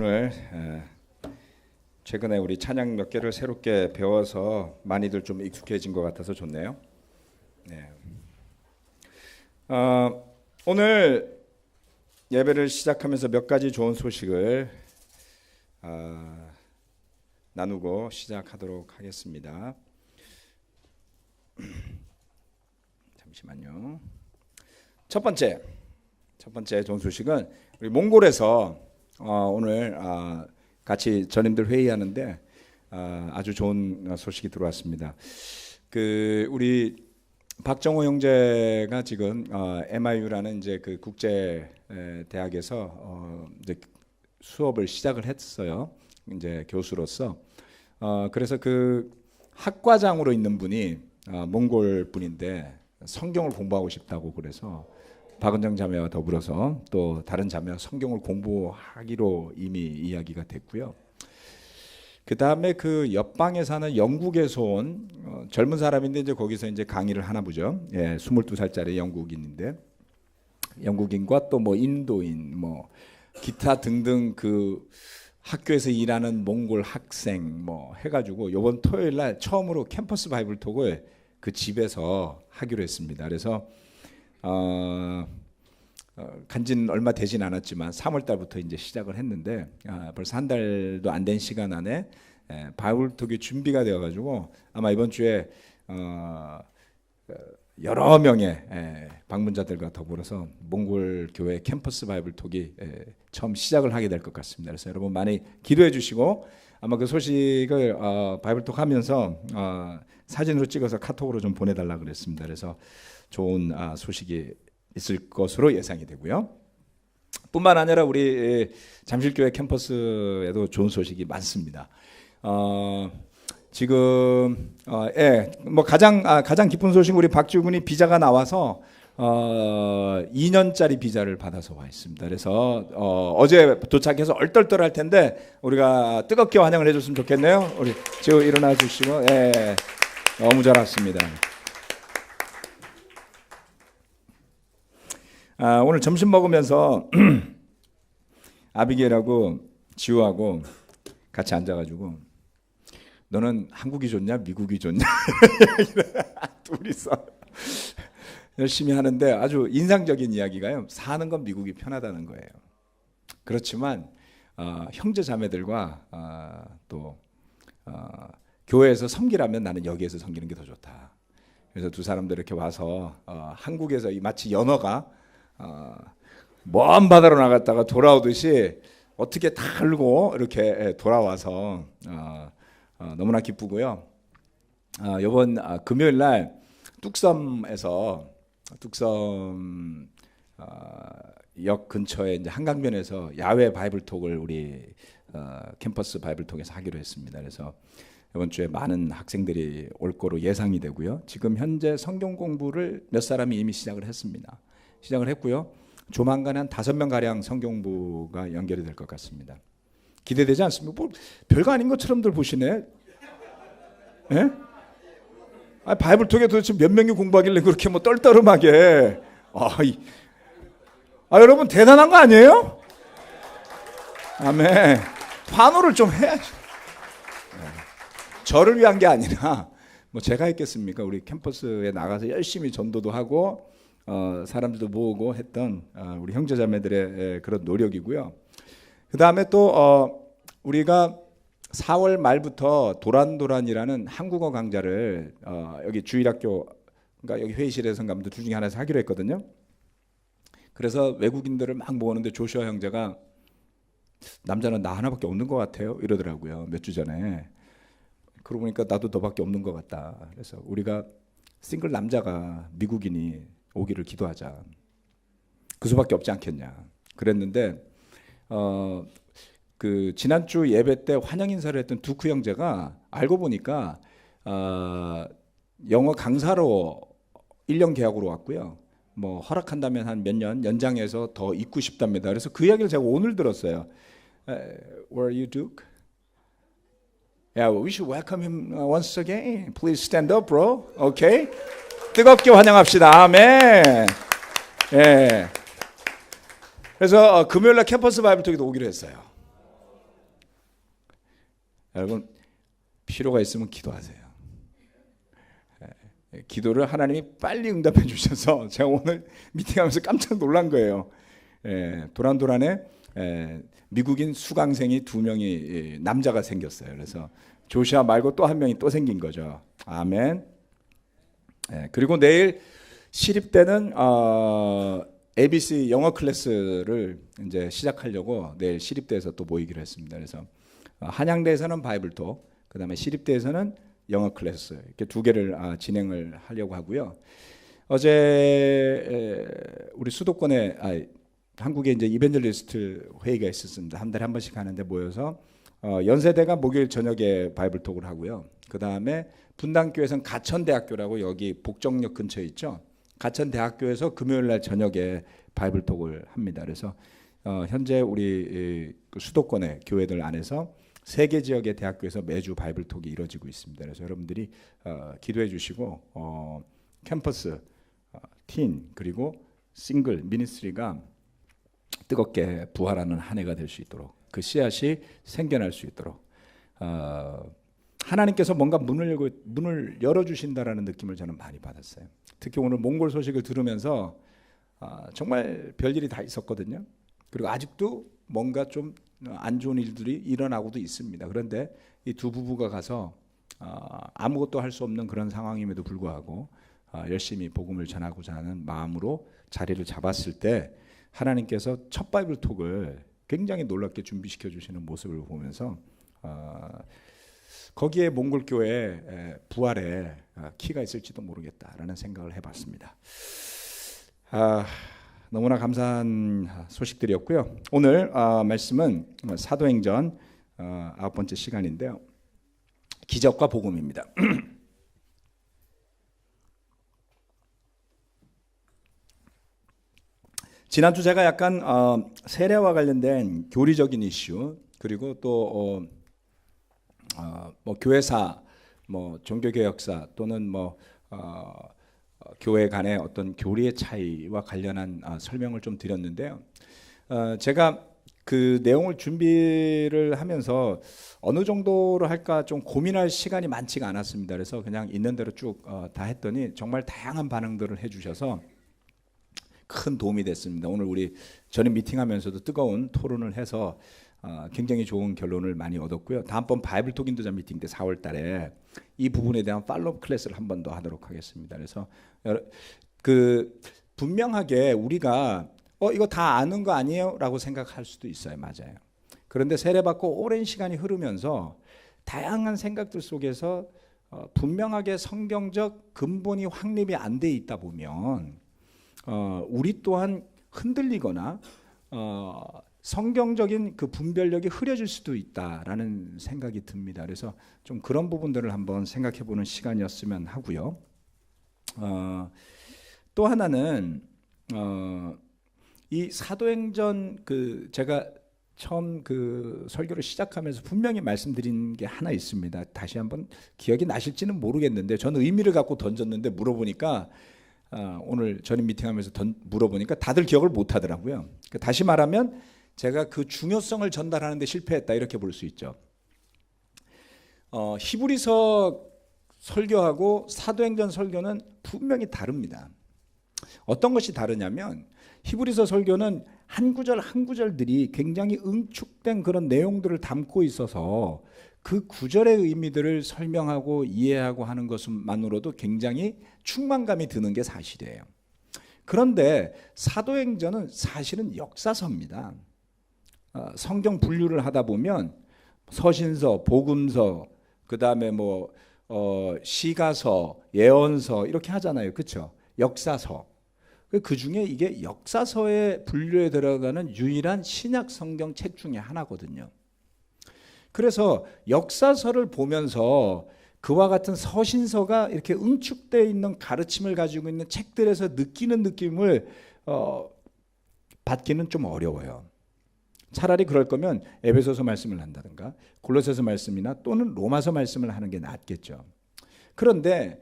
오늘 최근에 우리 찬양 몇 개를 새롭게 배워서 많이들 좀 익숙해진 것 같아서 좋네요. 네. 오늘 예배를 시작하면서 몇 가지 좋은 소식을 나누고 시작하도록 하겠습니다. 잠시만요. 첫 번째 좋은 소식은 우리 몽골에서 오늘 같이 전임들 회의하는데 아주 좋은 소식이 들어왔습니다. 우리 박정호 형제가 지금 MIU라는 이제 그 국제 대학에서 이제 수업을 시작을 했어요. 이제 교수로서 그래서 그 학과장으로 있는 분이 몽골 분인데 성경을 공부하고 싶다고 그래서 박은정 자매와 더불어서 또 다른 자매와 성경을 공부하기로 이미 이야기가 됐고요. 그 다음에 그 옆방에 사는 영국에서 온 젊은 사람인데 이제 거기서 이제 강의를 하나 보죠. 22살짜리 영국인인데 영국인과 또 뭐 인도인 뭐 기타 등등 그 학교에서 일하는 몽골 학생 뭐 해가지고 이번 토요일 날 처음으로 캠퍼스 바이블 톡을 그 집에서 하기로 했습니다. 그래서 간지는 얼마 되진 않았지만 3월 달부터 이제 시작을 했는데 벌써 한 달도 안 된 시간 안에 바이블톡이 준비가 되어가지고 아마 이번 주에 여러 명의 방문자들과 더불어서 몽골 교회 캠퍼스 바이블톡이 처음 시작을 하게 될 것 같습니다. 그래서 여러분 많이 기도해 주시고 아마 그 소식을 바이블톡 하면서 사진으로 찍어서 카톡으로 좀 보내달라 그랬습니다. 그래서 좋은 소식이 있을 것으로 예상이 되고요. 뿐만 아니라 우리 잠실교회 캠퍼스에도 좋은 소식이 많습니다. 지금 뭐 가장 기쁜 소식은 우리 박지우 군이 비자가 나와서 2년짜리 비자를 받아서 와 있습니다. 그래서 어제 도착해서 얼떨떨할 텐데 우리가 뜨겁게 환영을 해줬으면 좋겠네요. 우리 지우 일어나 주시고 너무 잘 왔습니다. 오늘 점심 먹으면서 아비게일하고 지우하고 같이 앉아가지고 너는 한국이 좋냐 미국이 좋냐 둘이서 열심히 하는데 아주 인상적인 이야기가요. 사는 건 미국이 편하다는 거예요. 그렇지만 형제 자매들과 또 교회에서 섬기라면 나는 여기에서 섬기는 게 더 좋다. 그래서 두 사람들 이렇게 와서 한국에서 마치 연어가 먼 바다로 나갔다가 돌아오듯이 어떻게 다 알고 이렇게 돌아와서 너무나 기쁘고요. 이번 금요일 날 뚝섬에서 뚝섬 역 근처에 이제 한강변에서 야외 바이블톡을 우리 캠퍼스 바이블톡에서 하기로 했습니다. 그래서 이번 주에 많은 학생들이 올 거로 예상이 되고요. 지금 현재 성경 공부를 몇 사람이 이미 시작을 했습니다. 시작을 했고요. 조만간 한 5명 가량 성경부가 연결이 될 것 같습니다. 기대되지 않습니까? 뭐 별거 아닌 것처럼들 보시네. 예? 바이블톡에 도대체 몇 명이 공부하길래 그렇게 뭐 떨떠름하게? 여러분 대단한 거 아니에요? 아멘. 환호를 좀 해야지. 저를 위한 게 아니라 뭐 제가 했겠습니까? 우리 캠퍼스에 나가서 열심히 전도도 하고 사람들도 모으고 했던 우리 형제자매들의 그런 노력이고요. 그 다음에 또 우리가 4월 말부터 도란도란이라는 한국어 강좌를 여기 주일학교 그러니까 여기 회의실에서 가면 둘 중에 하나에서 하기로 했거든요. 그래서 외국인들을 막 모으는데 조슈아 형제가 남자는 나 하나밖에 없는 것 같아요 이러더라고요. 몇 주 전에. 그러고 보니까 나도 너밖에 없는 것 같다. 그래서 우리가 싱글 남자가 미국인이 오기를 기도하자. 그 수밖에 없지 않겠냐. 그랬는데 그 지난주 예배 때 환영 인사를 했던 두크 형제가 알고 보니까 영어 강사로 1년 계약으로 왔고요. 뭐 허락한다면 한 몇 년 연장해서 더 있고 싶답니다. 그래서 그 이야기를 제가 오늘 들었어요. Where are you, Duke? Yeah, we should welcome him once again. Please stand up, bro. Okay? 뜨겁게 환영합시다. 아멘. 예. 그래서 금요일날 캠퍼스 바이블톡에도 오기로 했어요. 여러분 필요가 있으면 기도하세요. 기도를 하나님이 빨리 응답해 주셔서 제가 오늘 미팅하면서 깜짝 놀란 거예요. 도란도란에 미국인 수강생이 2명이 남자가 생겼어요. 그래서 조시아 말고 또 한 명이 또 생긴 거죠. 아멘. 그리고 내일 시립대는 ABC 영어 클래스를 이제 시작하려고 내일 시립대에서 또 모이기로 했습니다. 그래서 한양대에서는 바이블톡, 그다음에 시립대에서는 영어 클래스 이렇게 2개를 진행을 하려고 하고요. 어제 우리 수도권에 한국에 이제 이벤젤리스트 회의가 있었습니다. 한 달에 한 번씩 하는데 모여서 연세대가 목요일 저녁에 바이블톡을 하고요. 그 다음에 분당교회에서는 가천대학교라고 여기 복정역 근처에 있죠. 가천대학교에서 금요일 날 저녁에 바이블톡을 합니다. 그래서 현재 우리 수도권의 교회들 안에서 3개 지역의 대학교에서 매주 바이블톡이 이루어지고 있습니다. 그래서 여러분들이 기도해 주시고 캠퍼스, 틴 그리고 싱글 미니스트리가 뜨겁게 부활하는 한 해가 될 수 있도록 그 씨앗이 생겨날 수 있도록 하나님께서 뭔가 문을 열어주신다라는 느낌을 저는 많이 받았어요. 특히 오늘 몽골 소식을 들으면서 정말 별일이 다 있었거든요. 그리고 아직도 뭔가 좀 안 좋은 일들이 일어나고도 있습니다. 그런데 이 2 부부가 가서 아무것도 할 수 없는 그런 상황임에도 불구하고 열심히 복음을 전하고자 하는 마음으로 자리를 잡았을 때 하나님께서 첫 바이블톡을 굉장히 놀랍게 준비시켜 주시는 모습을 보면서 거기에 몽골교회 부활에 키가 있을지도 모르겠다라는 생각을 해봤습니다. 너무나 감사한 소식들이었고요. 오늘 말씀은 사도행전 9번째 시간인데요. 기적과 복음입니다. 지난주 제가 약간 세례와 관련된 교리적인 이슈 그리고 또 뭐 교회사, 뭐 종교개혁사 또는 뭐 교회 간의 어떤 교리의 차이와 관련한 설명을 좀 드렸는데요. 제가 그 내용을 준비를 하면서 어느 정도로 할까 좀 고민할 시간이 많지가 않았습니다. 그래서 그냥 있는 대로 쭉 다 했더니 정말 다양한 반응들을 해주셔서 큰 도움이 됐습니다. 오늘 우리 전에 미팅하면서도 뜨거운 토론을 해서 굉장히 좋은 결론을 많이 얻었고요. 다음번 바이블톡 인도자 미팅 때 4월 달에 이 부분에 대한 팔로우 클래스를 한 번 더 하도록 하겠습니다. 그래서 그 분명하게 우리가 이거 다 아는 거 아니에요? 라고 생각할 수도 있어요. 맞아요. 그런데 세례받고 오랜 시간이 흐르면서 다양한 생각들 속에서 분명하게 성경적 근본이 확립이 안 돼 있다 보면 우리 또한 흔들리거나 성경적인 그 분별력이 흐려질 수도 있다라는 생각이 듭니다. 그래서 좀 그런 부분들을 한번 생각해보는 시간이었으면 하고요. 또 하나는 이 사도행전 그 제가 처음 그 설교를 시작하면서 분명히 말씀드린 게 하나 있습니다. 다시 한번 기억이 나실지는 모르겠는데 저는 의미를 갖고 던졌는데 물어보니까 오늘 전임 미팅하면서 물어보니까 다들 기억을 못 하더라고요. 다시 말하면 제가 그 중요성을 전달하는데 실패했다 이렇게 볼 수 있죠. 히브리서 설교하고 사도행전 설교는 분명히 다릅니다. 어떤 것이 다르냐면 히브리서 설교는 한 구절 한 구절들이 굉장히 응축된 그런 내용들을 담고 있어서 그 구절의 의미들을 설명하고 이해하고 하는 것만으로도 굉장히 충만감이 드는 게 사실이에요. 그런데 사도행전은 사실은 역사서입니다. 성경 분류를 하다 보면 서신서, 복음서, 그 다음에 뭐 시가서, 예언서 이렇게 하잖아요, 그렇죠? 역사서. 그 중에 이게 역사서의 분류에 들어가는 유일한 신약 성경 책 중에 하나거든요. 그래서 역사서를 보면서 그와 같은 서신서가 이렇게 응축되어 있는 가르침을 가지고 있는 책들에서 느끼는 느낌을 받기는 좀 어려워요. 차라리 그럴 거면 에베소서 말씀을 한다든가 골로새서 말씀이나 또는 로마서 말씀을 하는 게 낫겠죠. 그런데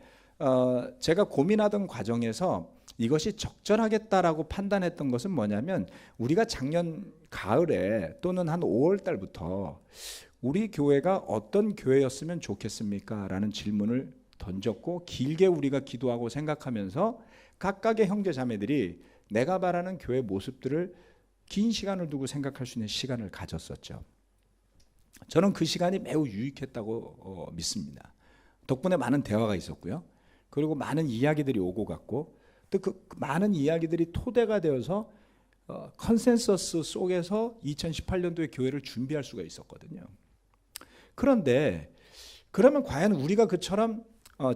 제가 고민하던 과정에서 이것이 적절하겠다라고 판단했던 것은 뭐냐면 우리가 작년 가을에 또는 한 5월 달부터 우리 교회가 어떤 교회였으면 좋겠습니까? 라는 질문을 던졌고 길게 우리가 기도하고 생각하면서 각각의 형제 자매들이 내가 바라는 교회 모습들을 긴 시간을 두고 생각할 수 있는 시간을 가졌었죠. 저는 그 시간이 매우 유익했다고 믿습니다. 덕분에 많은 대화가 있었고요. 그리고 많은 이야기들이 오고 갔고 또 그 많은 이야기들이 토대가 되어서 컨센서스 속에서 2018년도의 교회를 준비할 수가 있었거든요. 그런데 그러면 과연 우리가 그처럼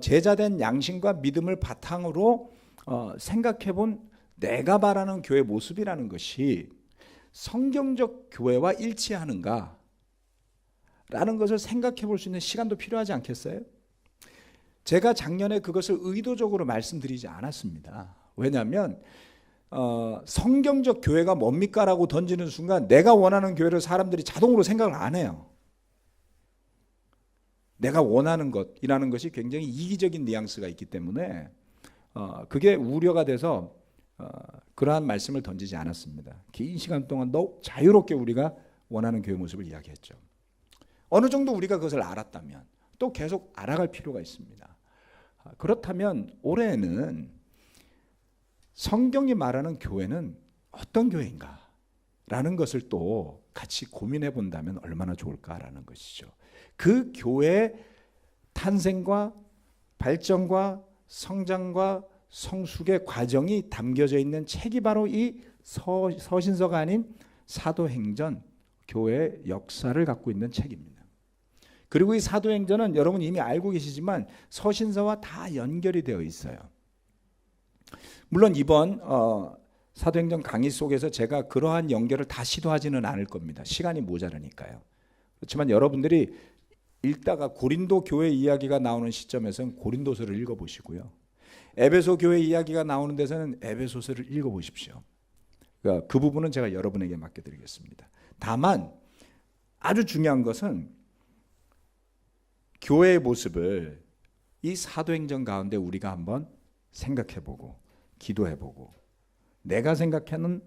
제자된 양심과 믿음을 바탕으로 생각해 본 내가 바라는 교회 모습이라는 것이 성경적 교회와 일치하는가? 라는 것을 생각해 볼 수 있는 시간도 필요하지 않겠어요? 제가 작년에 그것을 의도적으로 말씀드리지 않았습니다. 왜냐하면 성경적 교회가 뭡니까? 라고 던지는 순간 내가 원하는 교회를 사람들이 자동으로 생각을 안 해요. 내가 원하는 것이라는 것이 굉장히 이기적인 뉘앙스가 있기 때문에 그게 우려가 돼서 그러한 말씀을 던지지 않았습니다. 긴 시간 동안 더욱 자유롭게 우리가 원하는 교회 모습을 이야기했죠. 어느 정도 우리가 그것을 알았다면 또 계속 알아갈 필요가 있습니다. 그렇다면 올해는 성경이 말하는 교회는 어떤 교회인가? 라는 것을 또 같이 고민해 본다면 얼마나 좋을까라는 것이죠. 그 교회의 탄생과 발전과 성장과 성숙의 과정이 담겨져 있는 책이 바로 이 서신서가 아닌 사도행전 교회의 역사를 갖고 있는 책입니다. 그리고 이 사도행전은 여러분 이미 알고 계시지만 서신서와 다 연결이 되어 있어요. 물론 이번 사도행전 강의 속에서 제가 그러한 연결을 다 시도하지는 않을 겁니다. 시간이 모자라니까요. 그렇지만 여러분들이 읽다가 고린도 교회 이야기가 나오는 시점에서는 고린도서를 읽어보시고요. 에베소 교회 이야기가 나오는 데서는 에베소서를 읽어보십시오. 그러니까 그 부분은 제가 여러분에게 맡겨드리겠습니다. 다만 아주 중요한 것은 교회의 모습을 이 사도행전 가운데 우리가 한번 생각해보고 기도해보고 내가 생각하는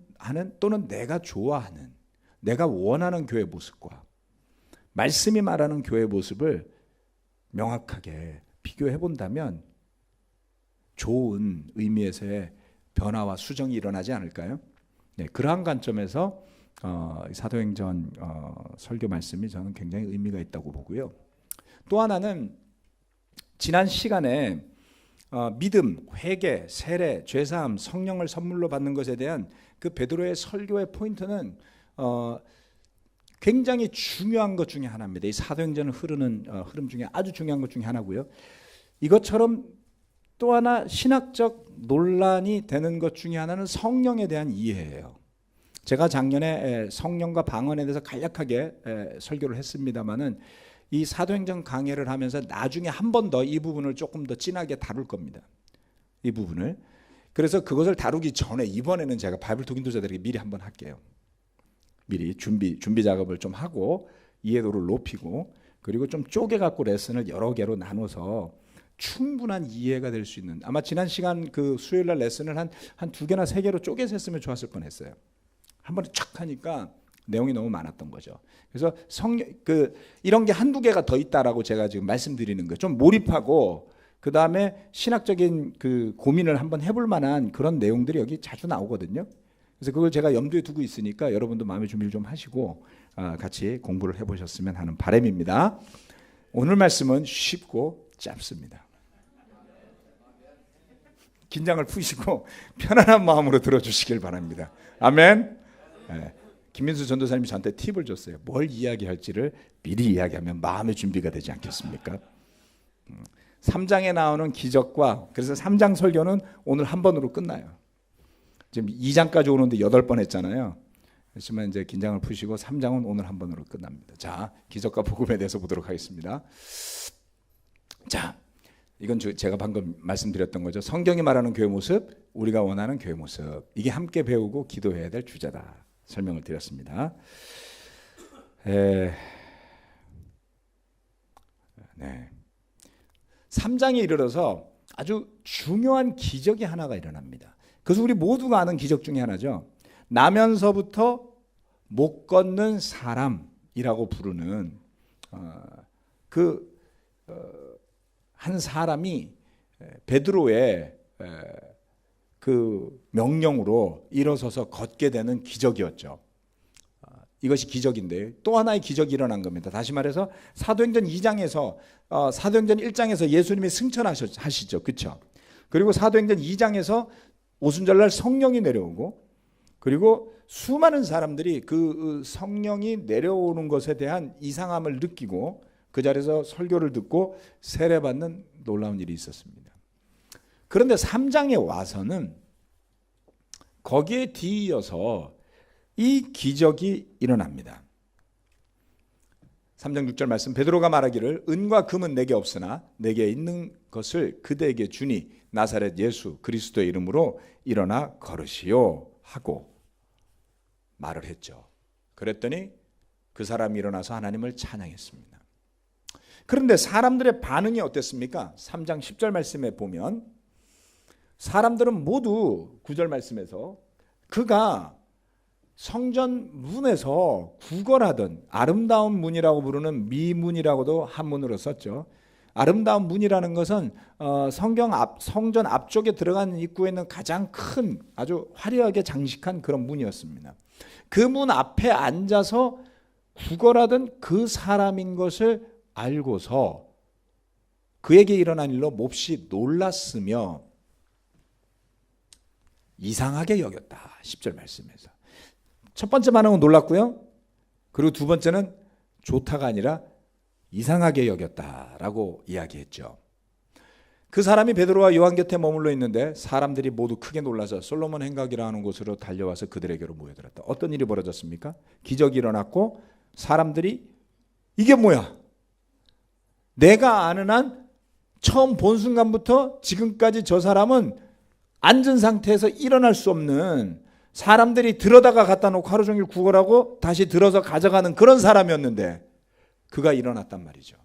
또는 내가 좋아하는 내가 원하는 교회 모습과 말씀이 말하는 교회 모습을 명확하게 비교해본다면 좋은 의미에서의 변화와 수정이 일어나지 않을까요? 네, 그러한 관점에서 사도행전 설교 말씀이 저는 굉장히 의미가 있다고 보고요. 또 하나는 지난 시간에 믿음, 회개, 세례, 죄사함, 성령을 선물로 받는 것에 대한 그 베드로의 설교의 포인트는 굉장히 중요한 것 중에 하나입니다. 이 사도행전을 흐르는 흐름 중에 아주 중요한 것 중에 하나고요. 이것처럼 또 하나 신학적 논란이 되는 것 중에 하나는 성령에 대한 이해예요. 제가 작년에 성령과 방언에 대해서 간략하게 설교를 했습니다마는 이 사도행전 강해를 하면서 나중에 한 번 더 이 부분을 조금 더 진하게 다룰 겁니다. 이 부분을. 그래서 그것을 다루기 전에 이번에는 제가 바이블 독 인도자들에게 미리 한번 할게요. 미리 준비 작업을 좀 하고 이해도를 높이고 그리고 좀 쪼개갖고 레슨을 여러 개로 나눠서 충분한 이해가 될 수 있는 아마 지난 시간 그 수요일날 레슨을 한 두 개나 세 개로 쪼개서 했으면 좋았을 뻔했어요. 한 번에 쫙 하니까 내용이 너무 많았던 거죠. 그래서 이런 게 한두 개가 더 있다라고 제가 지금 말씀드리는 거예요. 좀 몰입하고 그 다음에 신학적인 그 고민을 한번 해볼 만한 그런 내용들이 여기 자주 나오거든요. 그래서 그걸 제가 염두에 두고 있으니까 여러분도 마음의 준비를 좀 하시고 같이 공부를 해보셨으면 하는 바람입니다. 오늘 말씀은 쉽고 짧습니다. 긴장을 푸시고 편안한 마음으로 들어주시길 바랍니다. 아멘. 네. 김민수 전도사님이 저한테 팁을 줬어요. 뭘 이야기할지를 미리 이야기하면 마음의 준비가 되지 않겠습니까? 3장에 나오는 기적과 그래서 3장 설교는 오늘 한 번으로 끝나요. 지금 2장까지 오는데 8번 했잖아요. 그렇지만 이제 긴장을 푸시고 3장은 오늘 한 번으로 끝납니다. 자, 기적과 복음에 대해서 보도록 하겠습니다. 자, 이건 제가 방금 말씀드렸던 거죠. 성경이 말하는 교회 모습, 우리가 원하는 교회 모습. 이게 함께 배우고 기도해야 될 주제다. 설명을 드렸습니다. 네. 3장에 이르러서 아주 중요한 기적이 하나가 일어납니다. 그래서 우리 모두가 아는 기적 중에 하나죠. 나면서부터 못 걷는 사람이라고 부르는 한 사람이 베드로의 그 명령으로 일어서서 걷게 되는 기적이었죠. 이것이 기적인데 또 하나의 기적이 일어난 겁니다. 다시 말해서 사도행전 2장에서 사도행전 1장에서 예수님이 승천하시죠. 그렇죠? 그리고 사도행전 2장에서 오순절날 성령이 내려오고, 그리고 수많은 사람들이 그 성령이 내려오는 것에 대한 이상함을 느끼고 그 자리에서 설교를 듣고 세례받는 놀라운 일이 있었습니다. 그런데 3장에 와서는 거기에 뒤이어서 이 기적이 일어납니다. 3장 6절 말씀, 베드로가 말하기를 은과 금은 내게 없으나 내게 있는 것을 그대에게 주니 나사렛 예수 그리스도의 이름으로 일어나 걸으시오 하고 말을 했죠. 그랬더니 그 사람이 일어나서 하나님을 찬양했습니다. 그런데 사람들의 반응이 어땠습니까? 3장 10절 말씀에 보면 사람들은 모두 9절 말씀에서 그가 성전 문에서 구걸하던, 아름다운 문이라고 부르는 미문이라고도 한문으로 썼죠. 아름다운 문이라는 것은 성전 앞쪽에 들어가는 입구에 있는 가장 큰 아주 화려하게 장식한 그런 문이었습니다. 그 문 앞에 앉아서 구걸하던 그 사람인 것을 알고서 그에게 일어난 일로 몹시 놀랐으며 이상하게 여겼다. 10절 말씀에서. 첫 번째 반응은 놀랐고요. 그리고 두 번째는 좋다가 아니라 이상하게 여겼다라고 이야기했죠. 그 사람이 베드로와 요한 곁에 머물러 있는데 사람들이 모두 크게 놀라서 솔로몬 행각이라 하는 곳으로 달려와서 그들에게로 모여들었다. 어떤 일이 벌어졌습니까? 기적이 일어났고 사람들이 이게 뭐야? 내가 아는 한 처음 본 순간부터 지금까지 저 사람은 앉은 상태에서 일어날 수 없는, 사람들이 들어다가 갖다 놓고 하루 종일 구걸하고 다시 들어서 가져가는 그런 사람이었는데 그가 일어났단 말이죠.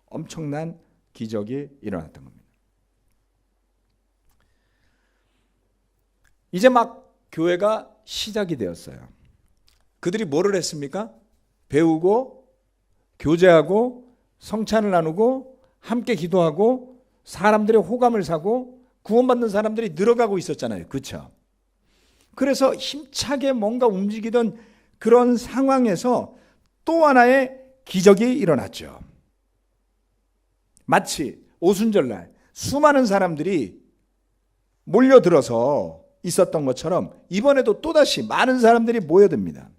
엄청난 기적이 일어났던 겁니다. 이제 막 교회가 시작이 되었어요. 그들이 뭐를 했습니까? 배우고 교제하고 성찬을 나누고 함께 기도하고 사람들의 호감을 사고 구원받는 사람들이 늘어가고 있었잖아요. 그렇죠? 그래서 힘차게 뭔가 움직이던 그런 상황에서 또 하나의 기적이 일어났죠. 마치 오순절날 수많은 사람들이 몰려들어서 있었던 것처럼 이번에도 또다시 많은 사람들이 모여듭니다.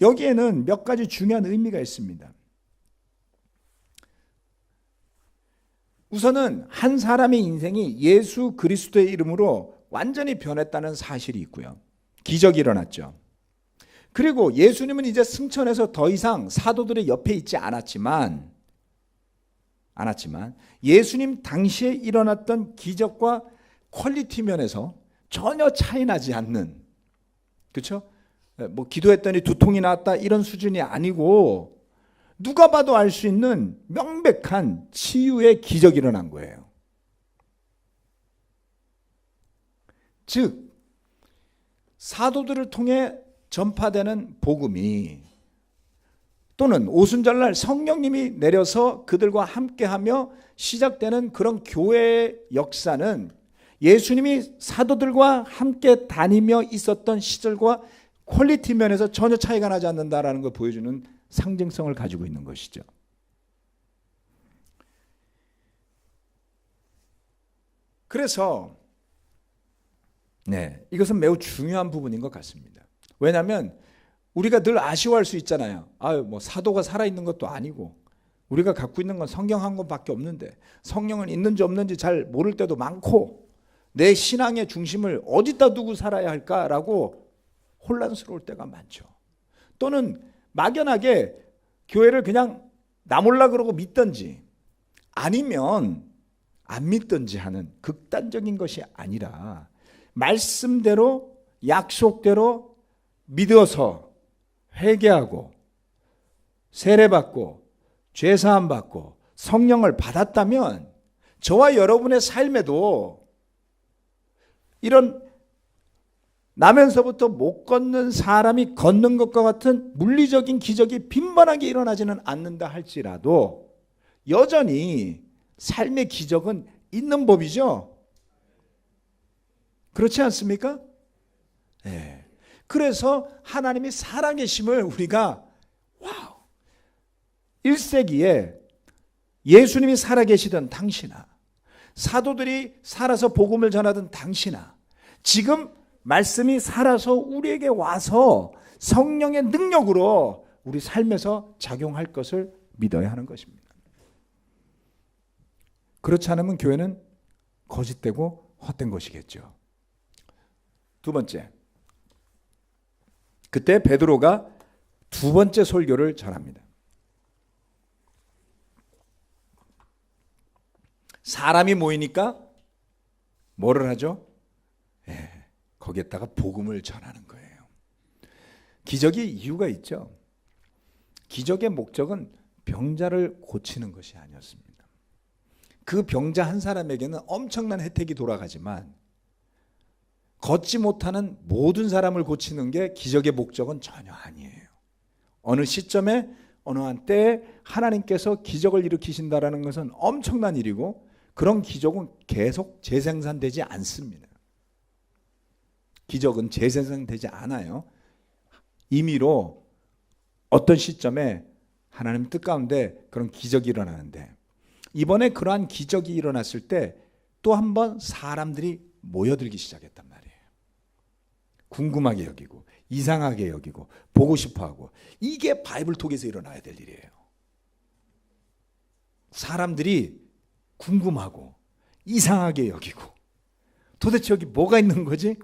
여기에는 몇 가지 중요한 의미가 있습니다. 우선은 한 사람의 인생이 예수 그리스도의 이름으로 완전히 변했다는 사실이 있고요. 기적이 일어났죠. 그리고 예수님은 이제 승천해서 더 이상 사도들의 옆에 있지 않았지만 예수님 당시에 일어났던 기적과 퀄리티 면에서 전혀 차이 나지 않는, 그렇죠? 뭐 기도했더니 두통이 나왔다 이런 수준이 아니고 누가 봐도 알 수 있는 명백한 치유의 기적이 일어난 거예요. 즉 사도들을 통해 전파되는 복음이, 또는 오순절날 성령님이 내려서 그들과 함께하며 시작되는 그런 교회의 역사는 예수님이 사도들과 함께 다니며 있었던 시절과 퀄리티 면에서 전혀 차이가 나지 않는다라는 걸 보여주는 상징성을 가지고 있는 것이죠. 그래서 이것은 매우 중요한 부분인 것 같습니다. 왜냐하면 우리가 늘 아쉬워할 수 있잖아요. 뭐 사도가 살아있는 것도 아니고 우리가 갖고 있는 건 성경 한 권밖에 없는데 성령은 있는지 없는지 잘 모를 때도 많고 내 신앙의 중심을 어디다 두고 살아야 할까라고 혼란스러울 때가 많죠. 또는 막연하게 교회를 그냥 나 몰라 그러고 믿든지 아니면 안 믿든지 하는 극단적인 것이 아니라 말씀대로 약속대로 믿어서 회개하고 세례받고 죄사함 받고 성령을 받았다면 저와 여러분의 삶에도 이런 나면서부터 못 걷는 사람이 걷는 것과 같은 물리적인 기적이 빈번하게 일어나지는 않는다 할지라도 여전히 삶의 기적은 있는 법이죠. 그렇지 않습니까? 네. 그래서 하나님이 살아계심을 우리가 1세기에 예수님이 살아계시던 당시나 사도들이 살아서 복음을 전하던 당시나 지금 말씀이 살아서 우리에게 와서 성령의 능력으로 우리 삶에서 작용할 것을 믿어야 하는 것입니다. 그렇지 않으면 교회는 거짓되고 헛된 것이겠죠. 두 번째, 그때 베드로가 두 번째 설교를 전합니다. 사람이 모이니까 뭐를 하죠? 거기에다가 복음을 전하는 거예요. 기적이 이유가 있죠. 기적의 목적은 병자를 고치는 것이 아니었습니다. 그 병자 한 사람에게는 엄청난 혜택이 돌아가지만 걷지 못하는 모든 사람을 고치는 게 기적의 목적은 전혀 아니에요. 어느 시점에 어느 한때에 하나님께서 기적을 일으키신다라는 것은 엄청난 일이고 그런 기적은 계속 재생산되지 않습니다. 기적은 재생산되지 않아요. 임의로 어떤 시점에 하나님 뜻 가운데 그런 기적이 일어나는데 이번에 그러한 기적이 일어났을 때 또 한 번 사람들이 모여들기 시작했단 말이에요. 궁금하게 여기고 이상하게 여기고 보고 싶어하고 이게 바이블톡에서 일어나야 될 일이에요. 사람들이 궁금하고 이상하게 여기고 도대체 여기 뭐가 있는 거지?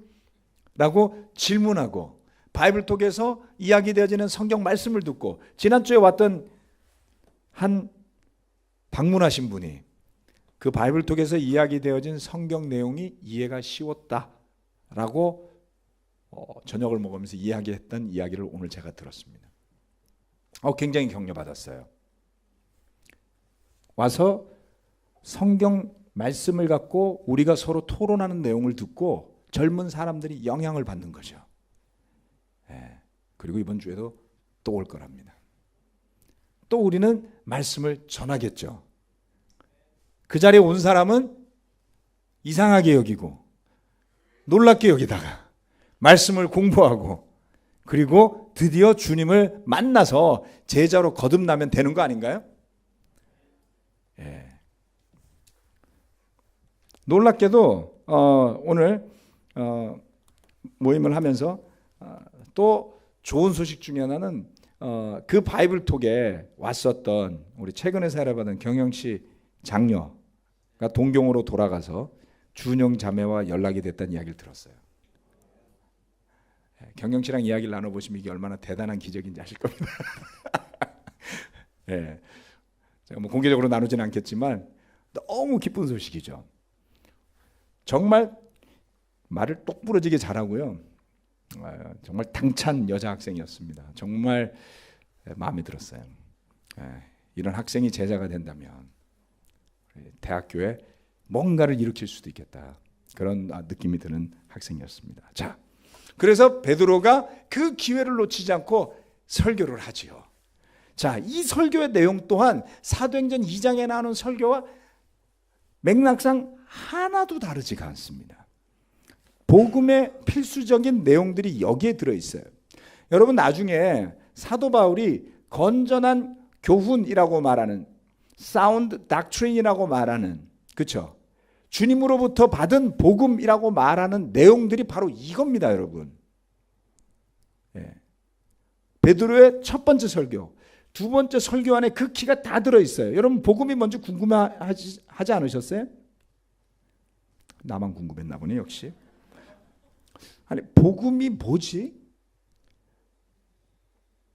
라고 질문하고 바이블톡에서 이야기되어지는 성경 말씀을 듣고 지난주에 왔던 한 방문하신 분이 그 바이블톡에서 이야기되어진 성경 내용이 이해가 쉬웠다라고 저녁을 먹으면서 이야기했던 이야기를 오늘 제가 들었습니다. 굉장히 격려받았어요. 와서 성경 말씀을 갖고 우리가 서로 토론하는 내용을 듣고 젊은 사람들이 영향을 받는 거죠. 그리고 이번 주에도 또 올 거랍니다. 또 우리는 말씀을 전하겠죠. 그 자리에 온 사람은 이상하게 여기고 놀랍게 여기다가 말씀을 공부하고 그리고 드디어 주님을 만나서 제자로 거듭나면 되는 거 아닌가요? 놀랍게도 오늘 모임을 하면서 또 좋은 소식 중에 하나는 그 바이블톡에 왔었던 우리 최근에 살아받은 경영씨 장녀가 동경으로 돌아가서 준영 자매와 연락이 됐다는 이야기를 들었어요. 경영씨랑 이야기를 나눠보시면 이게 얼마나 대단한 기적인지 아실 겁니다. 제가 뭐 공개적으로 나누지는 않겠지만 너무 기쁜 소식이죠. 정말 말을 똑부러지게 잘하고요. 정말 당찬 여자 학생이었습니다. 정말 마음에 들었어요. 이런 학생이 제자가 된다면 대학교에 뭔가를 일으킬 수도 있겠다. 그런 느낌이 드는 학생이었습니다. 자, 그래서 베드로가 그 기회를 놓치지 않고 설교를 하지요. 자, 이 설교의 내용 또한 사도행전 2장에 나오는 설교와 맥락상 하나도 다르지가 않습니다. 복음의 필수적인 내용들이 여기에 들어있어요. 여러분 나중에 사도 바울이 건전한 교훈이라고 말하는 사운드 닥트린이라고 말하는 그렇죠? 주님으로부터 받은 복음이라고 말하는 내용들이 바로 이겁니다, 여러분. 베드로의 첫 번째 설교, 두 번째 설교 안에 그 키가 다 들어있어요. 여러분 복음이 뭔지 궁금하지 않으셨어요? 나만 궁금했나 보네 역시. 아니 복음이 뭐지?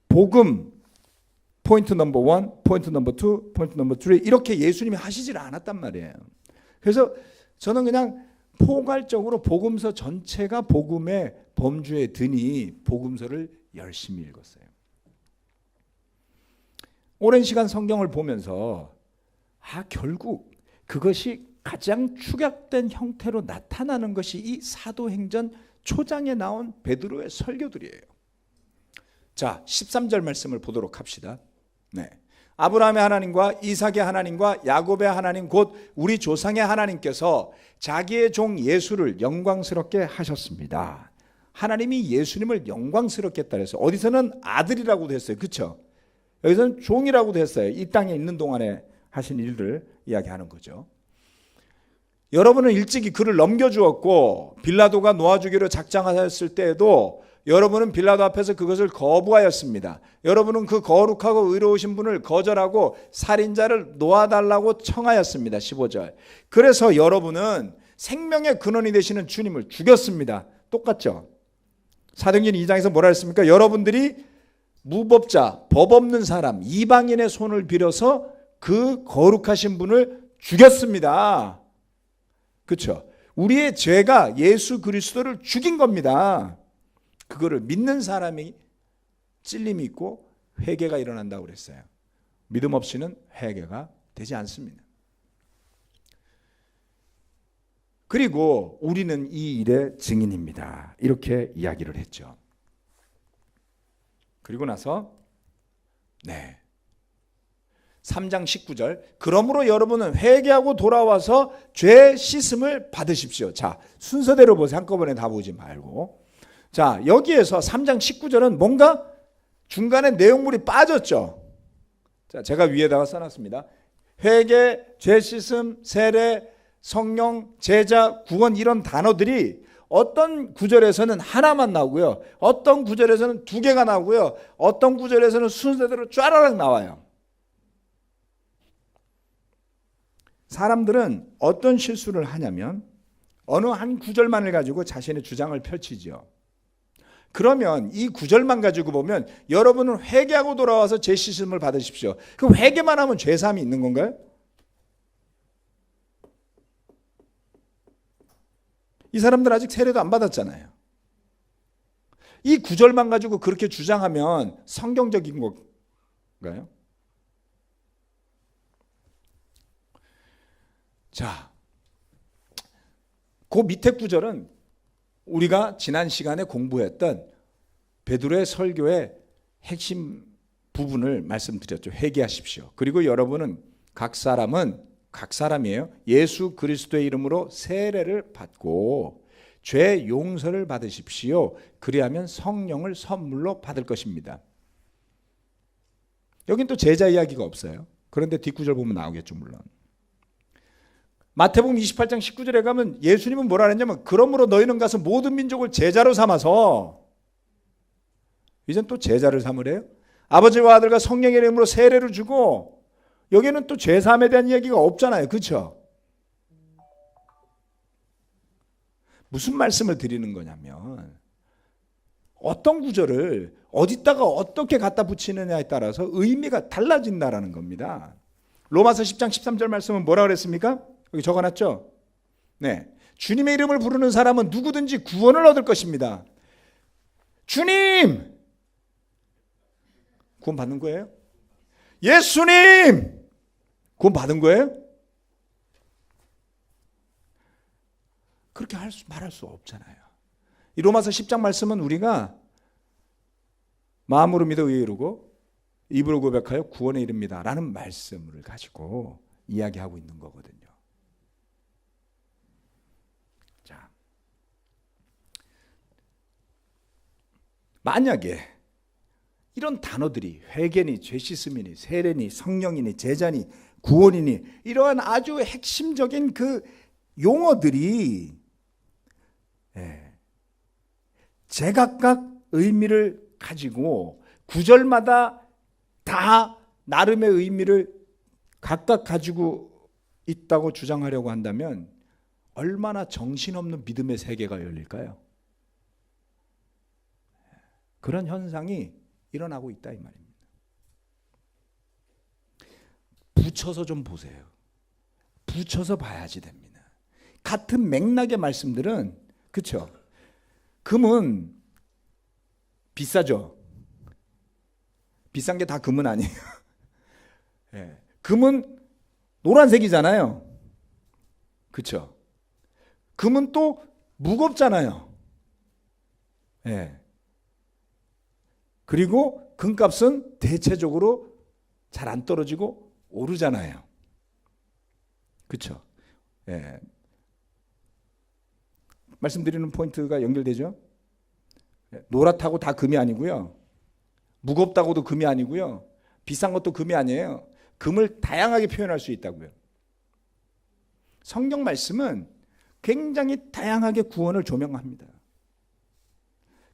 복음 포인트 넘버 1, 포인트 넘버 2, 포인트 넘버 3 이렇게 예수님이 하시질 않았단 말이에요. 그래서 저는 그냥 포괄적으로 복음서 전체가 복음의 범주에 드니 복음서를 열심히 읽었어요. 오랜 시간 성경을 보면서 결국 그것이 가장 축약된 형태로 나타나는 것이 이 사도행전 초장에 나온 베드로의 설교들이에요. 자, 13절 말씀을 보도록 합시다. 네. 아브라함의 하나님과 이삭의 하나님과 야곱의 하나님 곧 우리 조상의 하나님께서 자기의 종 예수를 영광스럽게 하셨습니다. 하나님이 예수님을 영광스럽게 했다 그랬어요. 어디서는 아들이라고도 했어요. 그렇죠? 여기서는 종이라고도 했어요. 이 땅에 있는 동안에 하신 일을 이야기하는 거죠. 여러분은 일찍이 그를 넘겨주었고 빌라도가 놓아주기로 작정하였을 때에도 여러분은 빌라도 앞에서 그것을 거부하였습니다. 여러분은 그 거룩하고 의로우신 분을 거절하고 살인자를 놓아달라고 청하였습니다. 15절. 그래서 여러분은 생명의 근원이 되시는 주님을 죽였습니다. 똑같죠? 사도행전 2장에서 뭐라 했습니까? 여러분들이 무법자, 법 없는 사람, 이방인의 손을 빌어서 그 거룩하신 분을 죽였습니다. 그렇죠? 우리의 죄가 예수 그리스도를 죽인 겁니다. 그거를 믿는 사람이 찔림이 있고 회개가 일어난다고 그랬어요. 믿음 없이는 회개가 되지 않습니다. 그리고 우리는 이 일의 증인입니다. 이렇게 이야기를 했죠. 그리고 나서 3장 19절 그러므로 여러분은 회개하고 돌아와서 죄 씻음을 받으십시오. 자, 순서대로 보세요. 한꺼번에 다 보지 말고. 자, 여기에서 3장 19절은 뭔가 중간에 내용물이 빠졌죠. 자, 제가 위에다가 써놨습니다. 회개, 죄 씻음, 세례, 성령, 제자, 구원 이런 단어들이 어떤 구절에서는 하나만 나오고요. 어떤 구절에서는 두 개가 나오고요. 어떤 구절에서는 순서대로 쫘라락 나와요. 사람들은 어떤 실수를 하냐면 어느 한 구절만을 가지고 자신의 주장을 펼치죠. 그러면 이 구절만 가지고 보면 여러분은 회개하고 돌아와서 죄 씻음을 받으십시오. 그 회개만 하면 죄 사함이 있는 건가요? 이 사람들 아직 세례도 안 받았잖아요. 이 구절만 가지고 그렇게 주장하면 성경적인 건가요? 자, 그 밑에 구절은 우리가 지난 시간에 공부했던 베드로의 설교의 핵심 부분을 말씀드렸죠. 회개하십시오. 그리고 여러분은 각 사람이에요. 예수 그리스도의 이름으로 세례를 받고 죄 용서를 받으십시오. 그리하면 성령을 선물로 받을 것입니다. 여긴 또 제자 이야기가 없어요. 그런데 뒷구절 보면 나오겠죠, 물론. 마태복음 28장 19절에 가면 예수님은 뭐라 했냐면 그러므로 너희는 가서 모든 민족을 제자로 삼아서 이젠 또 제자를 삼으래요. 아버지와 아들과 성령의 이름으로 세례를 주고 여기는 또 죄사함에 대한 이야기가 없잖아요. 그렇죠? 무슨 말씀을 드리는 거냐면 어떤 구절을 어디다가 어떻게 갖다 붙이느냐에 따라서 의미가 달라진다라는 겁니다. 로마서 10장 13절 말씀은 뭐라 그랬습니까? 여기 적어놨죠? 네. 주님의 이름을 부르는 사람은 누구든지 구원을 얻을 것입니다. 주님! 구원 받는 거예요? 예수님! 구원 받은 거예요? 그렇게 말할 수 없잖아요. 이 로마서 10장 말씀은 우리가 마음으로 믿어 의에 이르고 입으로 고백하여 구원에 이릅니다 라는 말씀을 가지고 이야기하고 있는 거거든요. 자, 만약에 이런 단어들이 회개니 죄 씻음이니 세례니 성령이니 제자니 구원이니 이러한 아주 핵심적인 그 용어들이 제각각 의미를 가지고 구절마다 다 나름의 의미를 각각 가지고 있다고 주장하려고 한다면 얼마나 정신없는 믿음의 세계가 열릴까요? 그런 현상이 일어나고 있다 이 말입니다. 붙여서 좀 보세요. 붙여서 봐야지 됩니다. 같은 맥락의 말씀들은 그렇죠? 금은 비싸죠. 비싼 게 다 금은 아니에요. 네. 금은 노란색이잖아요. 그렇죠? 금은 또 무겁잖아요. 예. 그리고 금값은 대체적으로 잘 안 떨어지고 오르잖아요. 그렇죠? 예. 말씀드리는 포인트가 연결되죠? 노랗다고 다 금이 아니고요. 무겁다고도 금이 아니고요. 비싼 것도 금이 아니에요. 금을 다양하게 표현할 수 있다고요. 성경 말씀은 굉장히 다양하게 구원을 조명합니다.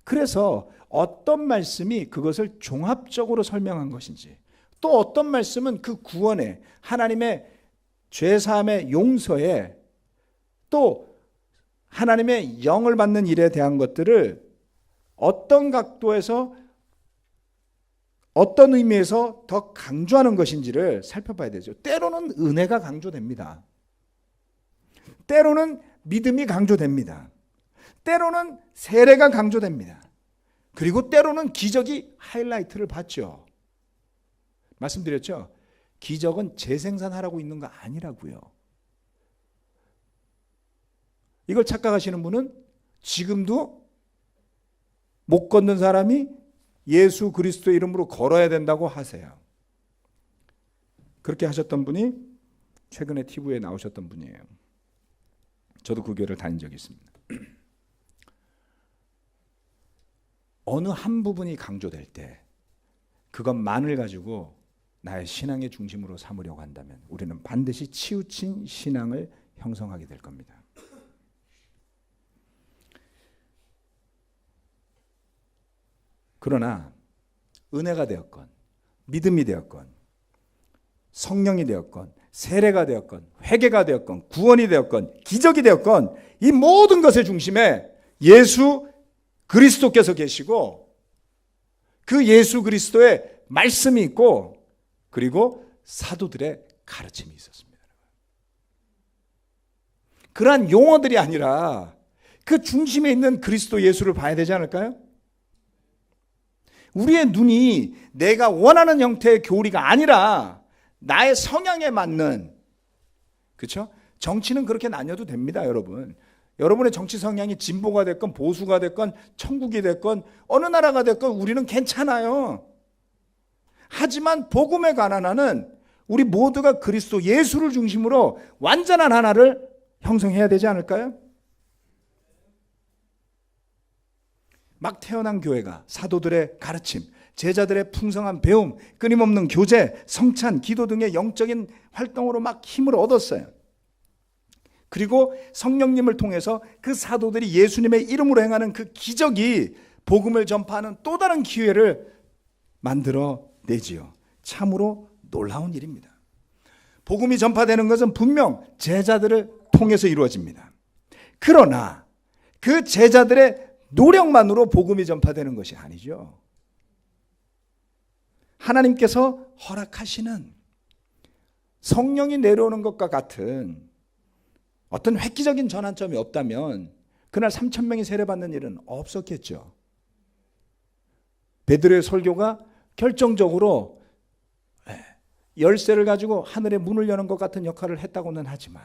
그래서 어떤 말씀이 그것을 종합적으로 설명한 것인지, 또 어떤 말씀은 그 구원에, 하나님의 죄사함의 용서에, 또 하나님의 영을 받는 일에 대한 것들을 어떤 각도에서, 어떤 의미에서 더 강조하는 것인지를 살펴봐야 되죠. 때로는 은혜가 강조됩니다. 때로는 믿음이 강조됩니다. 때로는 세례가 강조됩니다. 그리고 때로는 기적이 하이라이트를 받죠. 말씀드렸죠? 기적은 재생산하라고 있는 거 아니라고요. 이걸 착각하시는 분은 지금도 못 걷는 사람이 예수 그리스도의 이름으로 걸어야 된다고 하세요. 그렇게 하셨던 분이 최근에 TV에 나오셨던 분이에요. 저도 그 교회를 다닌 적이 있습니다. 어느 한 부분이 강조될 때 그것만을 가지고 나의 신앙의 중심으로 삼으려고 한다면 우리는 반드시 치우친 신앙을 형성하게 될 겁니다. 그러나 은혜가 되었건 믿음이 되었건 성령이 되었건 세례가 되었건 회개가 되었건 구원이 되었건 기적이 되었건 이 모든 것의 중심에 예수 그리스도께서 계시고 그 예수 그리스도의 말씀이 있고 그리고 사도들의 가르침이 있었습니다. 그러한 용어들이 아니라 그 중심에 있는 그리스도 예수를 봐야 되지 않을까요? 우리의 눈이 내가 원하는 형태의 교리가 아니라 나의 성향에 맞는, 그렇죠? 정치는 그렇게 나뉘어도 됩니다, 여러분. 여러분의 정치 성향이 진보가 됐건 보수가 됐건 천국이 됐건 어느 나라가 됐건 우리는 괜찮아요. 하지만 복음에 관한 한은 우리 모두가 그리스도 예수를 중심으로 완전한 하나를 형성해야 되지 않을까요? 막 태어난 교회가 사도들의 가르침, 제자들의 풍성한 배움, 끊임없는 교제, 성찬, 기도 등의 영적인 활동으로 막 힘을 얻었어요. 그리고 성령님을 통해서 그 사도들이 예수님의 이름으로 행하는 그 기적이 복음을 전파하는 또 다른 기회를 만들어 내지요. 참으로 놀라운 일입니다. 복음이 전파되는 것은 분명 제자들을 통해서 이루어집니다. 그러나 그 제자들의 노력만으로 복음이 전파되는 것이 아니죠. 하나님께서 허락하시는 성령이 내려오는 것과 같은 어떤 획기적인 전환점이 없다면 그날 3,000명이 세례받는 일은 없었겠죠. 베드로의 설교가 결정적으로 열쇠를 가지고 하늘의 문을 여는 것 같은 역할을 했다고는 하지만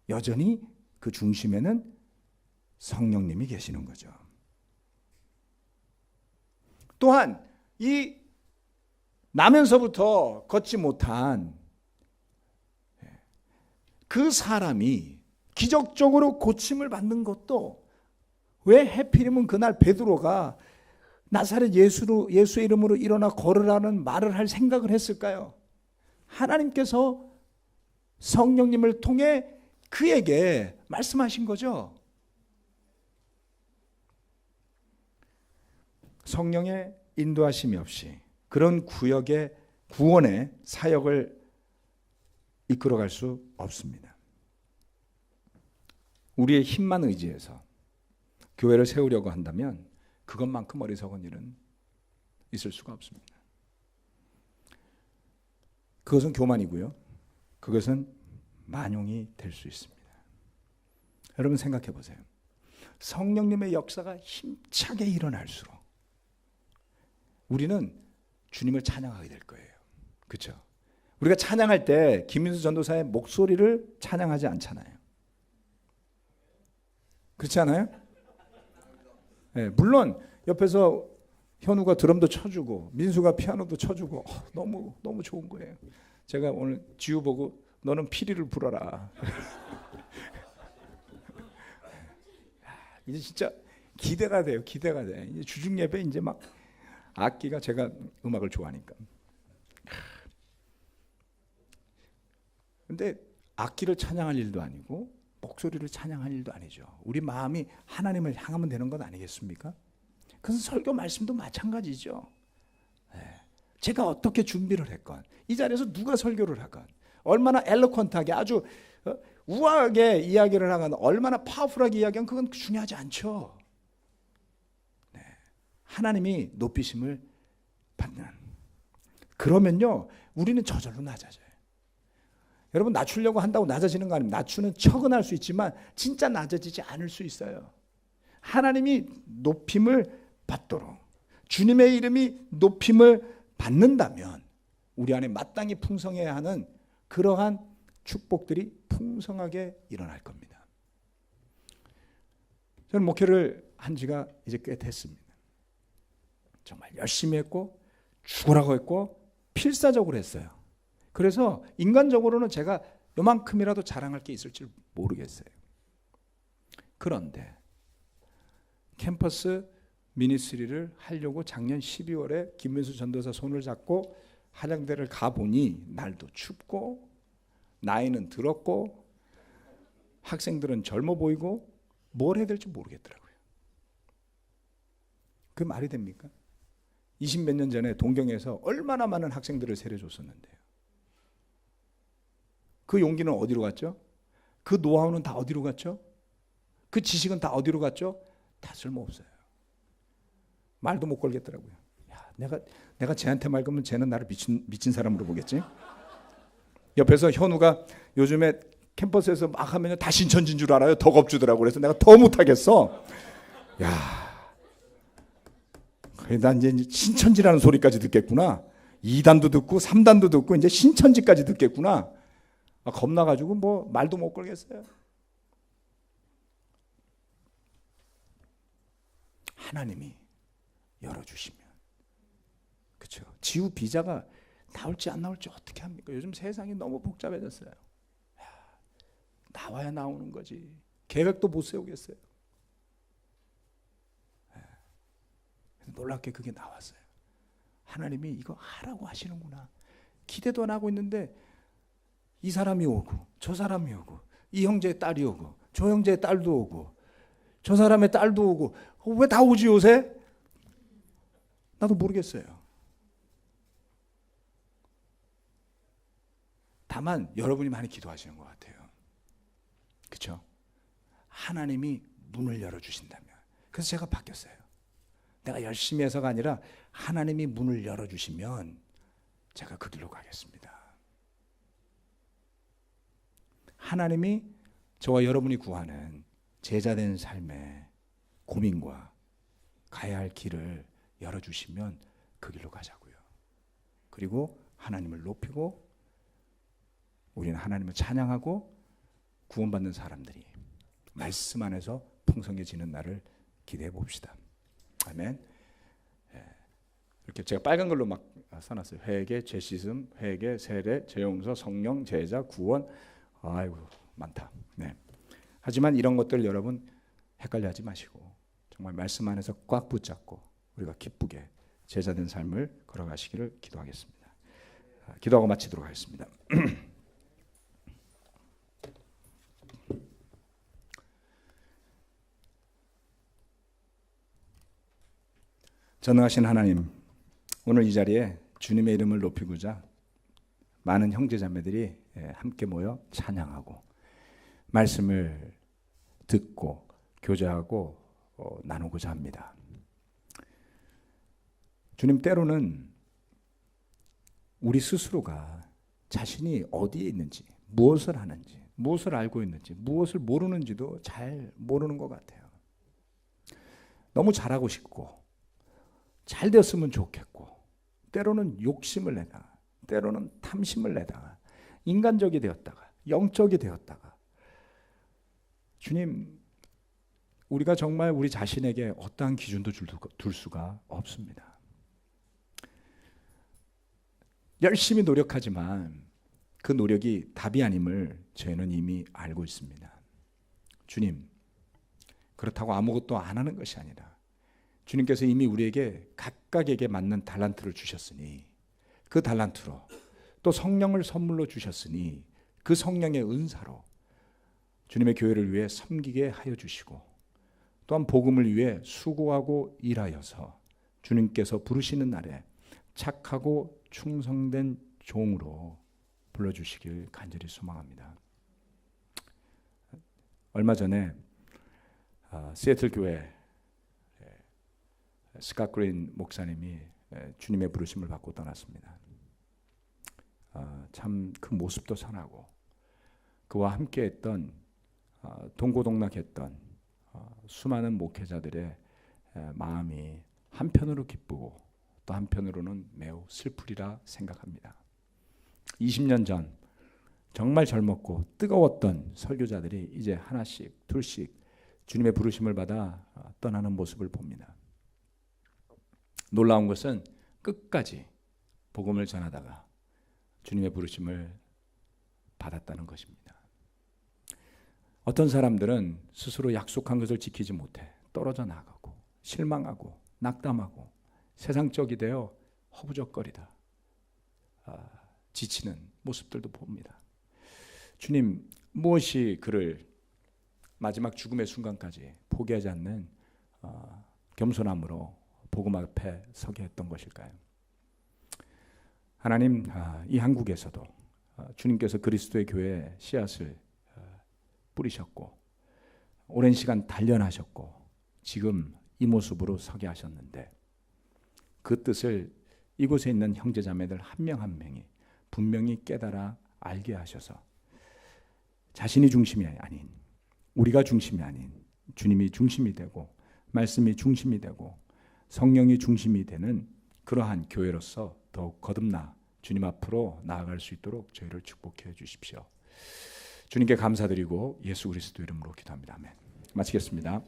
여전히 그 중심에는 성령님이 계시는 거죠. 또한 이 나면서부터 걷지 못한 그 사람이 기적적으로 고침을 받는 것도 왜 해필이면 그날 베드로가 나사렛 예수의 이름으로 일어나 걸으라는 말을 할 생각을 했을까요? 하나님께서 성령님을 통해 그에게 말씀하신 거죠. 성령의 인도하심이 없이 그런 구역의 구원의 사역을 이끌어갈 수 없습니다. 우리의 힘만 의지해서 교회를 세우려고 한다면 그것만큼 어리석은 일은 있을 수가 없습니다. 그것은 교만이고요. 그것은 만용이 될 수 있습니다. 여러분 생각해 보세요. 성령님의 역사가 힘차게 일어날수록 우리는 주님을 찬양하게 될 거예요. 그렇죠? 우리가 찬양할 때 김민수 전도사의 목소리를 찬양하지 않잖아요. 그렇지 않아요? 예, 물론 옆에서 현우가 드럼도 쳐주고 민수가 피아노도 쳐주고 너무 너무 좋은 거예요. 제가 오늘 지우 보고 너는 피리를 불어라. 이제 진짜 기대가 돼요. 기대가 돼. 이제 주중 예배 이제 막 악기가 제가 음악을 좋아하니까. 근데 악기를 찬양할 일도 아니고 목소리를 찬양할 일도 아니죠. 우리 마음이 하나님을 향하면 되는 것 아니겠습니까? 그래서 설교 말씀도 마찬가지죠. 제가 어떻게 준비를 했건 이 자리에서 누가 설교를 하건 얼마나 엘로퀀트하게 아주 우아하게 이야기를 하건 얼마나 파워풀하게 이야기하건 그건 중요하지 않죠. 하나님이 높이심을 받는. 그러면요 우리는 저절로 낮아져요. 여러분 낮추려고 한다고 낮아지는 거 아닙니다. 낮추는 척은 할 수 있지만 진짜 낮아지지 않을 수 있어요. 하나님이 높임을 받도록 주님의 이름이 높임을 받는다면 우리 안에 마땅히 풍성해야 하는 그러한 축복들이 풍성하게 일어날 겁니다. 저는 목회를 한 지가 이제 꽤 됐습니다. 정말 열심히 했고 죽으라고 했고 필사적으로 했어요. 그래서 인간적으로는 제가 요만큼이라도 자랑할 게 있을지 모르겠어요. 그런데 캠퍼스 미니스트리를 하려고 작년 12월에 김민수 전도사 손을 잡고 한양대를 가보니 날도 춥고 나이는 들었고 학생들은 젊어 보이고 뭘 해야 될지 모르겠더라고요. 그 말이 됩니까? 20몇 년 전에 동경에서 얼마나 많은 학생들을 세례줬었는데요. 그 용기는 어디로 갔죠? 그 노하우는 다 어디로 갔죠? 그 지식은 다 어디로 갔죠? 다 쓸모없어요. 말도 못 걸겠더라고요. 야, 내가 쟤한테 말 걸면 쟤는 나를 미친 사람으로 보겠지? 옆에서 현우가 요즘에 캠퍼스에서 막 하면 다 신천지인 줄 알아요. 더 겁주더라고. 그래서 내가 더 못하겠어. 야, 난 이제 신천지라는 소리까지 듣겠구나. 2단도 듣고 3단도 듣고 이제 신천지까지 듣겠구나. 겁나가지고 뭐 말도 못 걸겠어요. 하나님이 열어주시면, 그렇죠. 지우 비자가 나올지 안 나올지 어떻게 합니까? 요즘 세상이 너무 복잡해졌어요. 나와야 나오는 거지. 계획도 못 세우겠어요. 놀랍게 그게 나왔어요. 하나님이 이거 하라고 하시는구나. 기대도 안 하고 있는데 이 사람이 오고 저 사람이 오고 이 형제의 딸이 오고 저 형제의 딸도 오고 저 사람의 딸도 오고 왜 다 오지 요새? 나도 모르겠어요. 다만 여러분이 많이 기도하시는 것 같아요. 그렇죠? 하나님이 문을 열어주신다면. 그래서 제가 바뀌었어요. 내가 열심히 해서가 아니라 하나님이 문을 열어주시면 제가 그 길로 가겠습니다. 하나님이 저와 여러분이 구하는 제자된 삶의 고민과 가야 할 길을 열어주시면 그 길로 가자고요. 그리고 하나님을 높이고 우리는 하나님을 찬양하고 구원받는 사람들이 말씀 안에서 풍성해지는 날을 기대해 봅시다. 아멘. 이렇게 제가 빨간 걸로 막 써놨어요. 회개, 죄씻음, 회개, 세례, 재용서, 성령, 제자, 구원. 아이고 많다. 네. 하지만 이런 것들 여러분 헷갈려하지 마시고 정말 말씀 안에서 꽉 붙잡고 우리가 기쁘게 제자된 삶을 걸어가시기를 기도하겠습니다. 기도하고 마치도록 하겠습니다. 전능하신 하나님, 오늘 이 자리에 주님의 이름을 높이고자 많은 형제자매들이 함께 모여 찬양하고 말씀을 듣고 교제하고 나누고자 합니다. 주님, 때로는 우리 스스로가 자신이 어디에 있는지, 무엇을 하는지, 무엇을 알고 있는지, 무엇을 모르는지도 잘 모르는 것 같아요. 너무 잘하고 싶고 잘 되었으면 좋겠고 때로는 욕심을 내다가 때로는 탐심을 내다가 인간적이 되었다가 영적이 되었다가 주님, 우리가 정말 우리 자신에게 어떠한 기준도 둘 수가 없습니다. 열심히 노력하지만 그 노력이 답이 아님을 저희는 이미 알고 있습니다. 주님, 그렇다고 아무것도 안 하는 것이 아니라 주님께서 이미 우리에게 각각에게 맞는 달란트를 주셨으니 그 달란트로 또 성령을 선물로 주셨으니 그 성령의 은사로 주님의 교회를 위해 섬기게 하여 주시고 또한 복음을 위해 수고하고 일하여서 주님께서 부르시는 날에 착하고 충성된 종으로 불러주시길 간절히 소망합니다. 얼마 전에 시애틀 교회 스캇 그린 목사님이 주님의 부르심을 받고 떠났습니다. 참 그 모습도 선하고 그와 함께했던 동고동락했던 수많은 목회자들의 마음이 한편으로 기쁘고 또 한편으로는 매우 슬프리라 생각합니다. 20년 전 정말 젊었고 뜨거웠던 설교자들이 이제 하나씩 둘씩 주님의 부르심을 받아 떠나는 모습을 봅니다. 놀라운 것은 끝까지 복음을 전하다가 주님의 부르심을 받았다는 것입니다. 어떤 사람들은 스스로 약속한 것을 지키지 못해 떨어져 나가고 실망하고 낙담하고 세상적이 되어 허부적거리다 지치는 모습들도 봅니다. 주님, 무엇이 그를 마지막 죽음의 순간까지 포기하지 않는 겸손함으로 복음 앞에 서게 했던 것일까요? 하나님, 이 한국에서도 주님께서 그리스도의 교회에 씨앗을 뿌리셨고 오랜 시간 단련하셨고 지금 이 모습으로 서게 하셨는데 그 뜻을 이곳에 있는 형제자매들 한 명 한 명이 분명히 깨달아 알게 하셔서 자신이 중심이 아닌 우리가 중심이 아닌 주님이 중심이 되고 말씀이 중심이 되고 성령이 중심이 되는 그러한 교회로서 더욱 거듭나 주님 앞으로 나아갈 수 있도록 저희를 축복해 주십시오. 주님께 감사드리고 예수 그리스도 이름으로 기도합니다. 아멘. 마치겠습니다.